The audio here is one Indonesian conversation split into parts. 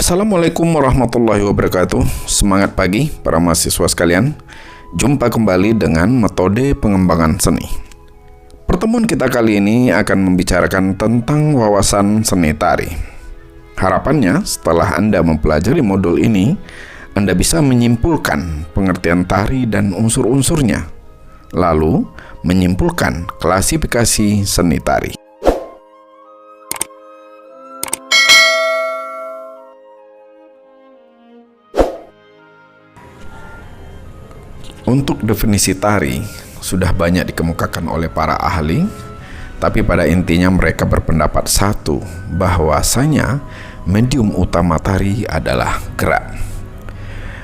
Assalamualaikum warahmatullahi wabarakatuh. Semangat pagi para mahasiswa sekalian. Jumpa kembali dengan metode pengembangan seni. Pertemuan kita kali ini akan membicarakan tentang wawasan seni tari. Harapannya setelah Anda mempelajari modul ini, Anda bisa menyimpulkan pengertian tari dan unsur-unsurnya, lalu menyimpulkan klasifikasi seni tari. Untuk definisi tari, sudah banyak dikemukakan oleh para ahli, tapi pada intinya mereka berpendapat satu, bahwasanya medium utama tari adalah gerak.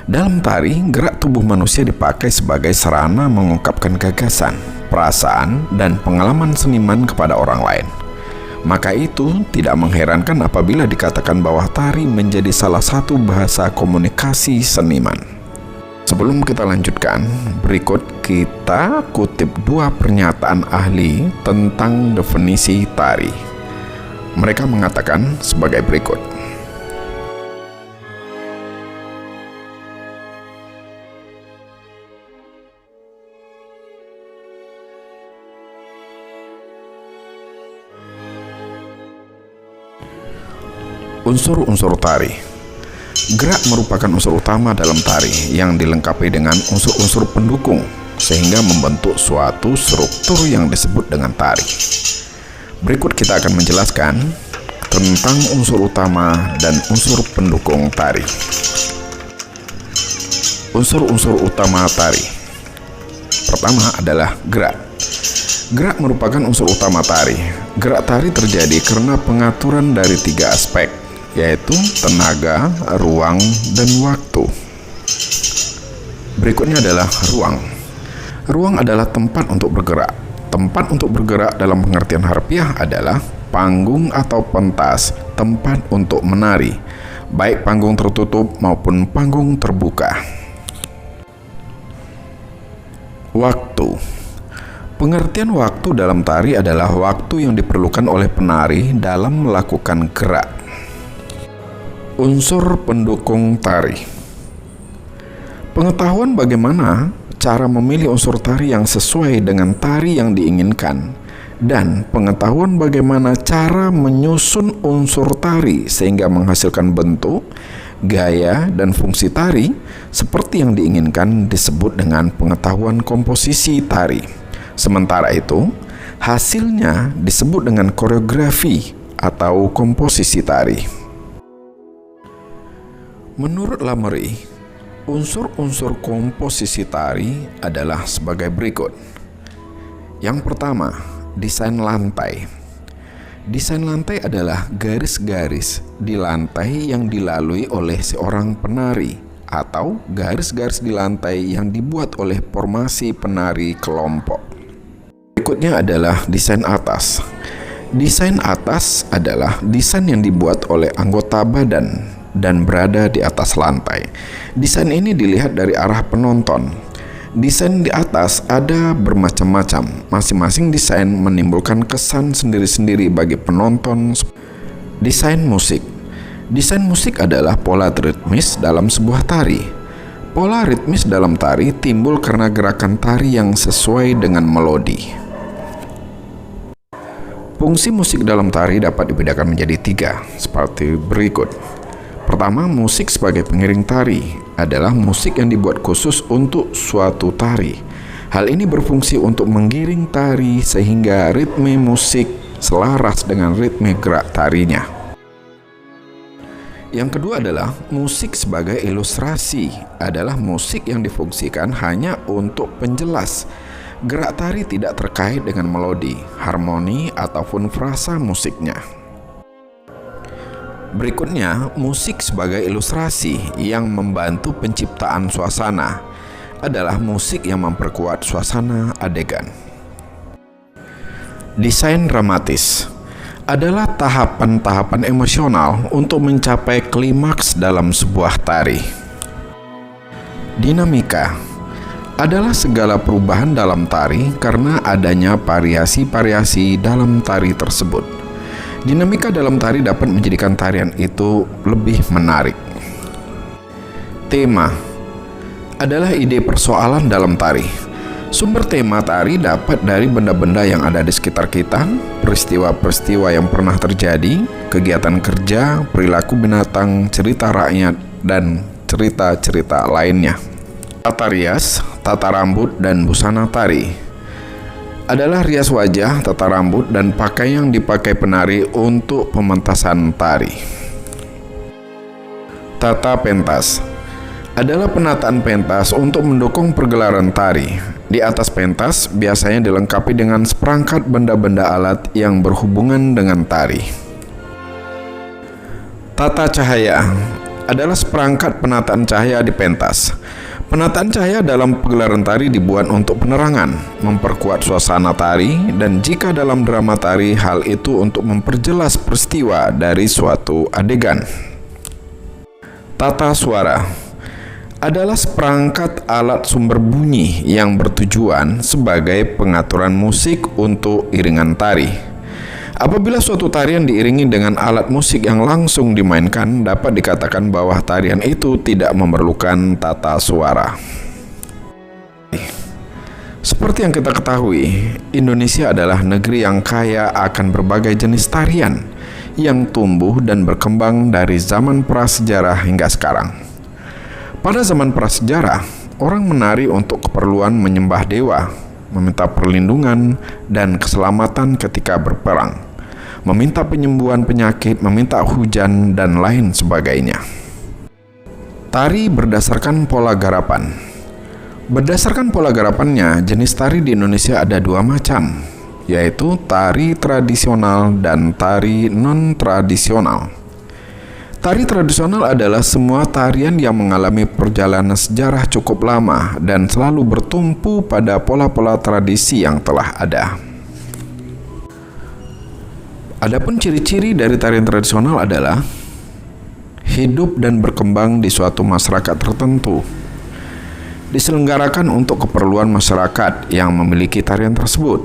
Dalam tari, gerak tubuh manusia dipakai sebagai sarana mengungkapkan gagasan, perasaan, dan pengalaman seniman kepada orang lain. Maka itu tidak mengherankan apabila dikatakan bahwa tari menjadi salah satu bahasa komunikasi seniman. Sebelum kita lanjutkan, berikut kita kutip dua pernyataan ahli tentang definisi tari. Mereka mengatakan sebagai berikut. Unsur-unsur tari. Gerak merupakan unsur utama dalam tari yang dilengkapi dengan unsur-unsur pendukung sehingga membentuk suatu struktur yang disebut dengan tari. Berikut kita akan menjelaskan tentang unsur utama dan unsur pendukung tari. Unsur-unsur utama tari. Pertama adalah gerak. Gerak merupakan unsur utama tari. Gerak tari terjadi karena pengaturan dari tiga aspek, yaitu tenaga, ruang, dan waktu. Berikutnya adalah ruang. Ruang adalah tempat untuk bergerak. Tempat untuk bergerak dalam pengertian harfiah adalah panggung atau pentas, tempat untuk menari, baik panggung tertutup maupun panggung terbuka. Waktu. Pengertian waktu dalam tari adalah waktu yang diperlukan oleh penari dalam melakukan gerak. Unsur pendukung tari. Pengetahuan bagaimana cara memilih unsur tari yang sesuai dengan tari yang diinginkan, dan pengetahuan bagaimana cara menyusun unsur tari sehingga menghasilkan bentuk, gaya, dan fungsi tari seperti yang diinginkan disebut dengan pengetahuan komposisi tari. Sementara itu, hasilnya disebut dengan koreografi atau komposisi tari. Menurut Lamery, unsur-unsur komposisi tari adalah sebagai berikut. Yang pertama, desain lantai. Desain lantai adalah garis-garis di lantai yang dilalui oleh seorang penari atau garis-garis di lantai yang dibuat oleh formasi penari kelompok. Berikutnya adalah desain atas. Desain atas adalah desain yang dibuat oleh anggota badan dan berada di atas lantai. Desain ini dilihat dari arah penonton. Desain di atas ada bermacam-macam. Masing-masing desain menimbulkan kesan sendiri-sendiri bagi penonton. Desain musik. Desain musik adalah pola ritmis dalam sebuah tari. Pola ritmis dalam tari timbul karena gerakan tari yang sesuai dengan melodi. Fungsi musik dalam tari dapat dibedakan menjadi tiga, seperti berikut. Pertama, musik sebagai pengiring tari adalah musik yang dibuat khusus untuk suatu tari. Hal ini berfungsi untuk menggiring tari sehingga ritme musik selaras dengan ritme gerak tarinya. Yang kedua adalah musik sebagai ilustrasi, adalah musik yang difungsikan hanya untuk penjelas. Gerak tari tidak terkait dengan melodi, harmoni, ataupun frasa musiknya. Berikutnya, musik sebagai ilustrasi yang membantu penciptaan suasana adalah musik yang memperkuat suasana adegan. Desain dramatis adalah tahapan-tahapan emosional untuk mencapai klimaks dalam sebuah tari. Dinamika adalah segala perubahan dalam tari karena adanya variasi-variasi dalam tari tersebut. Dinamika dalam tari dapat menjadikan tarian itu lebih menarik. Tema adalah ide persoalan dalam tari. Sumber tema tari dapat dari benda-benda yang ada di sekitar kita, peristiwa-peristiwa yang pernah terjadi, kegiatan kerja, perilaku binatang, cerita rakyat, dan cerita-cerita lainnya. Tata rias, tata rambut, dan busana tari adalah rias wajah, tata rambut, dan pakaian yang dipakai penari untuk pementasan tari. Tata pentas adalah penataan pentas untuk mendukung pergelaran tari. Di atas pentas biasanya dilengkapi dengan seperangkat benda-benda alat yang berhubungan dengan tari. Tata cahaya adalah seperangkat penataan cahaya di pentas. Penataan cahaya dalam pegelaran tari dibuat untuk penerangan, memperkuat suasana tari, dan jika dalam drama tari, hal itu untuk memperjelas peristiwa dari suatu adegan. Tata suara adalah seperangkat alat sumber bunyi yang bertujuan sebagai pengaturan musik untuk iringan tari. Apabila suatu tarian diiringi dengan alat musik yang langsung dimainkan, dapat dikatakan bahwa tarian itu tidak memerlukan tata suara. Seperti yang kita ketahui, Indonesia adalah negeri yang kaya akan berbagai jenis tarian yang tumbuh dan berkembang dari zaman prasejarah hingga sekarang. Pada zaman prasejarah, orang menari untuk keperluan menyembah dewa, meminta perlindungan dan keselamatan ketika berperang, meminta penyembuhan penyakit, meminta hujan, dan lain sebagainya. Tari berdasarkan pola garapan. Berdasarkan pola garapannya, jenis tari di Indonesia ada dua macam, yaitu tari tradisional dan tari non-tradisional. Tari tradisional adalah semua tarian yang mengalami perjalanan sejarah cukup lama dan selalu bertumpu pada pola-pola tradisi yang telah ada. Adapun ciri-ciri dari tarian tradisional adalah hidup dan berkembang di suatu masyarakat tertentu, diselenggarakan untuk keperluan masyarakat yang memiliki tarian tersebut.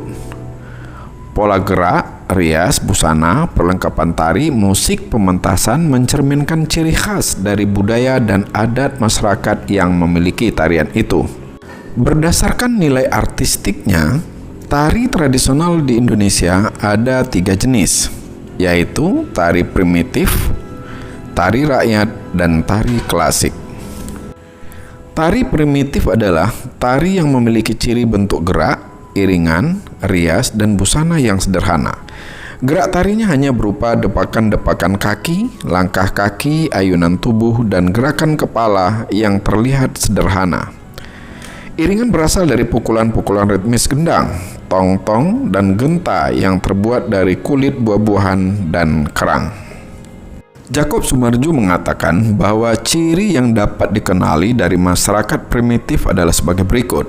Pola gerak, rias, busana, perlengkapan tari, musik, pementasan mencerminkan ciri khas dari budaya dan adat masyarakat yang memiliki tarian itu. Berdasarkan nilai artistiknya, tari tradisional di Indonesia ada 3 jenis, yaitu tari primitif, tari rakyat, dan tari klasik. Tari primitif adalah tari yang memiliki ciri bentuk gerak, iringan, rias, dan busana yang sederhana. Gerak tarinya hanya berupa depakan-depakan kaki, langkah kaki, ayunan tubuh, dan gerakan kepala yang terlihat sederhana. Iringan berasal dari pukulan-pukulan ritmis gendang, tong-tong, dan genta yang terbuat dari kulit buah-buahan dan kerang. Jakob Sumarju mengatakan bahwa ciri yang dapat dikenali dari masyarakat primitif adalah sebagai berikut.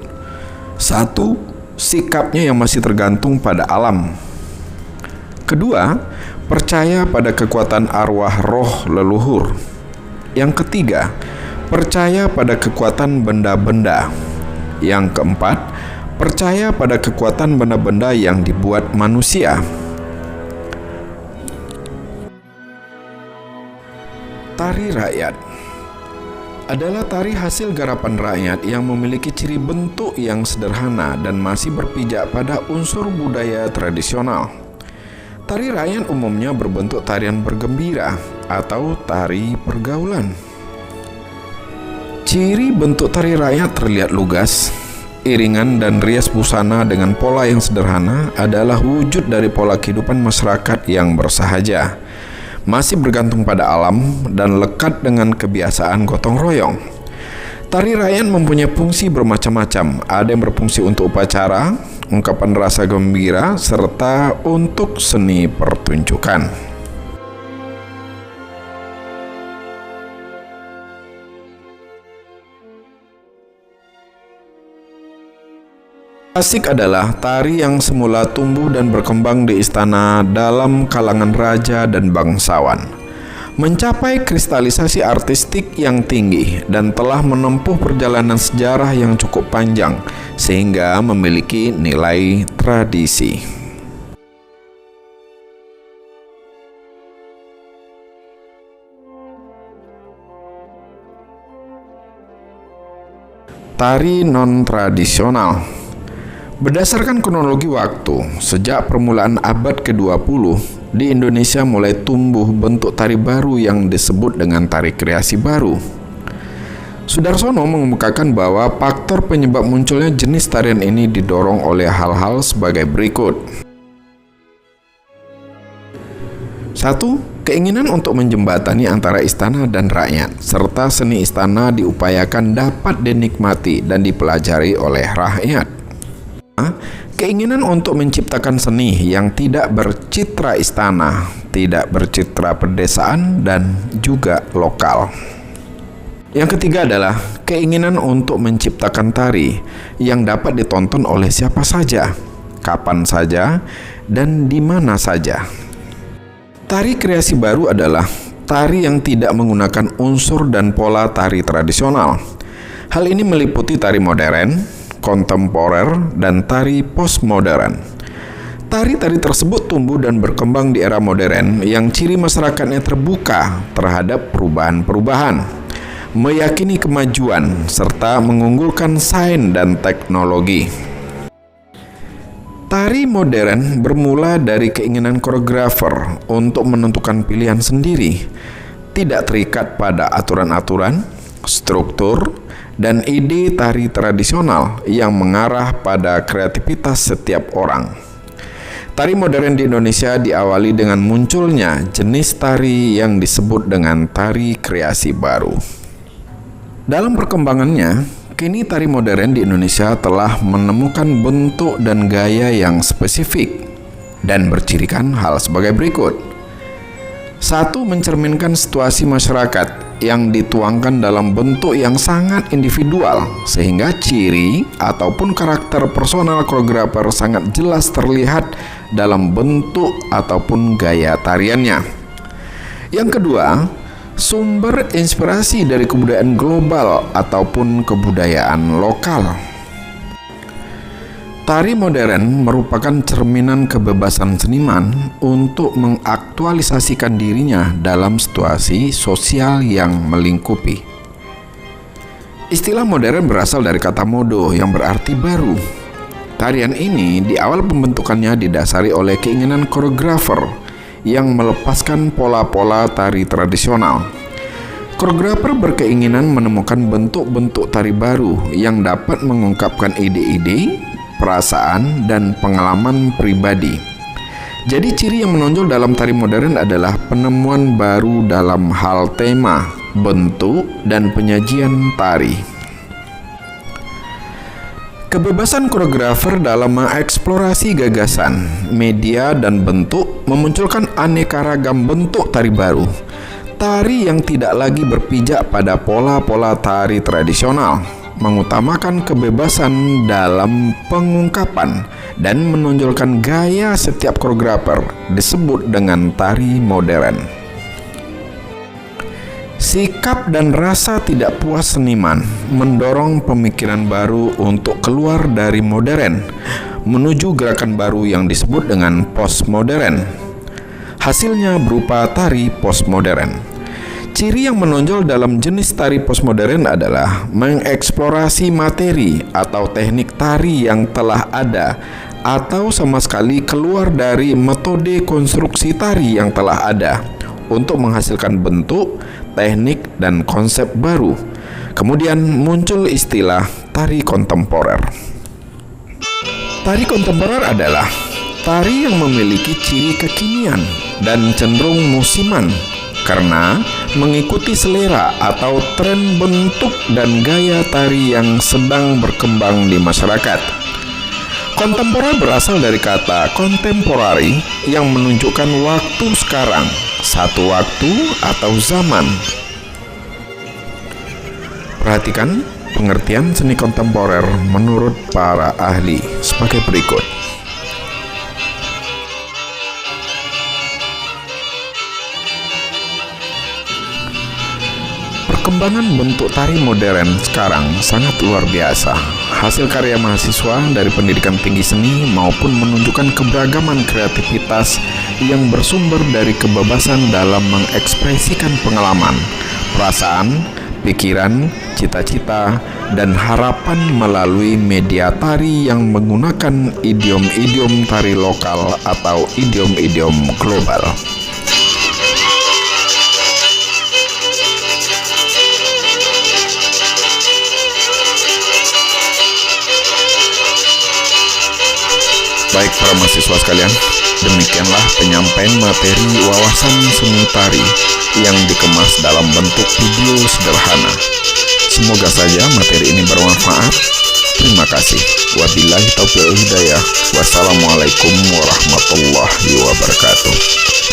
1. Sikapnya yang masih tergantung pada alam. Kedua, percaya pada kekuatan arwah roh leluhur. Yang ketiga, percaya pada kekuatan benda-benda. Yang keempat, percaya pada kekuatan benda-benda yang dibuat manusia. Tari rakyat adalah tari hasil garapan rakyat yang memiliki ciri bentuk yang sederhana dan masih berpijak pada unsur budaya tradisional. Tari rakyat umumnya berbentuk tarian bergembira atau tari pergaulan. Ciri bentuk tari rakyat terlihat lugas. Iringan dan rias busana dengan pola yang sederhana adalah wujud dari pola kehidupan masyarakat yang bersahaja, masih bergantung pada alam, dan lekat dengan kebiasaan gotong royong. Tari rakyat mempunyai fungsi bermacam-macam. Ada yang berfungsi untuk upacara, ungkapan rasa gembira, serta untuk seni pertunjukan. Klasik adalah tari yang semula tumbuh dan berkembang di istana dalam kalangan raja dan bangsawan, mencapai kristalisasi artistik yang tinggi dan telah menempuh perjalanan sejarah yang cukup panjang sehingga memiliki nilai tradisi. tari non-tradisional. Berdasarkan kronologi waktu, sejak permulaan abad ke-20, di Indonesia mulai tumbuh bentuk tari baru yang disebut dengan tari kreasi baru. Sudarsono mengemukakan bahwa faktor penyebab munculnya jenis tarian ini didorong oleh hal-hal sebagai berikut. 1. Keinginan untuk menjembatani antara istana dan rakyat, serta seni istana diupayakan dapat dinikmati dan dipelajari oleh rakyat. Keinginan untuk menciptakan seni yang tidak bercitra istana, tidak bercitra pedesaan, dan juga lokal. Yang ketiga adalah keinginan untuk menciptakan tari yang dapat ditonton oleh siapa saja, kapan saja, dan di mana saja. Tari kreasi baru adalah tari yang tidak menggunakan unsur dan pola tari tradisional. Hal ini meliputi tari modern, kontemporer, dan tari postmodern. Tari-tari tersebut tumbuh dan berkembang di era modern yang ciri masyarakatnya terbuka terhadap perubahan-perubahan, meyakini kemajuan, serta mengunggulkan sains dan teknologi. Tari modern bermula dari keinginan koreografer untuk menentukan pilihan sendiri, tidak terikat pada aturan-aturan, struktur, dan ide tari tradisional yang mengarah pada kreativitas setiap orang. Tari modern di Indonesia diawali dengan munculnya jenis tari yang disebut dengan tari kreasi baru. Dalam perkembangannya, kini tari modern di Indonesia telah menemukan bentuk dan gaya yang spesifik dan bercirikan hal sebagai berikut. 1. Mencerminkan situasi masyarakat yang dituangkan dalam bentuk yang sangat individual, sehingga ciri ataupun karakter personal koreografer sangat jelas terlihat dalam bentuk ataupun gaya tariannya. Yang kedua, sumber inspirasi dari kebudayaan global ataupun kebudayaan lokal. Tari modern merupakan cerminan kebebasan seniman untuk mengaktualisasikan dirinya dalam situasi sosial yang melingkupi. Istilah modern berasal dari kata modo yang berarti baru. Tarian ini di awal pembentukannya didasari oleh keinginan koreografer yang melepaskan pola-pola tari tradisional. Koreografer berkeinginan menemukan bentuk-bentuk tari baru yang dapat mengungkapkan ide-ide, perasaan, dan pengalaman pribadi. Jadi ciri yang menonjol dalam tari modern adalah penemuan baru dalam hal tema, bentuk, dan penyajian tari. Kebebasan koreografer dalam mengeksplorasi gagasan, media, dan bentuk memunculkan aneka ragam bentuk tari baru. Tari yang tidak lagi berpijak pada pola-pola tari tradisional, mengutamakan kebebasan dalam pengungkapan dan menonjolkan gaya setiap koreografer disebut dengan tari modern. Sikap dan rasa tidak puas seniman mendorong pemikiran baru untuk keluar dari modern menuju gerakan baru yang disebut dengan postmodern. Hasilnya berupa tari postmodern. Ciri yang menonjol dalam jenis tari postmodern adalah mengeksplorasi materi atau teknik tari yang telah ada atau sama sekali keluar dari metode konstruksi tari yang telah ada untuk menghasilkan bentuk, teknik, dan konsep baru. Kemudian muncul istilah tari kontemporer. Tari kontemporer adalah tari yang memiliki ciri kekinian dan cenderung musiman karena mengikuti selera atau tren bentuk dan gaya tari yang sedang berkembang di masyarakat. Kontemporer berasal dari kata contemporary yang menunjukkan waktu sekarang, satu waktu atau zaman. Perhatikan pengertian seni kontemporer menurut para ahli sebagai berikut. Perkembangan bentuk tari modern sekarang sangat luar biasa. Hasil karya mahasiswa dari pendidikan tinggi seni maupun menunjukkan keberagaman kreativitas yang bersumber dari kebebasan dalam mengekspresikan pengalaman, perasaan, pikiran, cita-cita, dan harapan melalui media tari yang menggunakan idiom-idiom tari lokal atau idiom-idiom global. Baik para mahasiswa sekalian, demikianlah penyampaian materi wawasan seni tari yang dikemas dalam bentuk video sederhana. Semoga saja materi ini bermanfaat. Terima kasih. Wabillahi taufiq wal hidayah. Wassalamualaikum warahmatullahi wabarakatuh.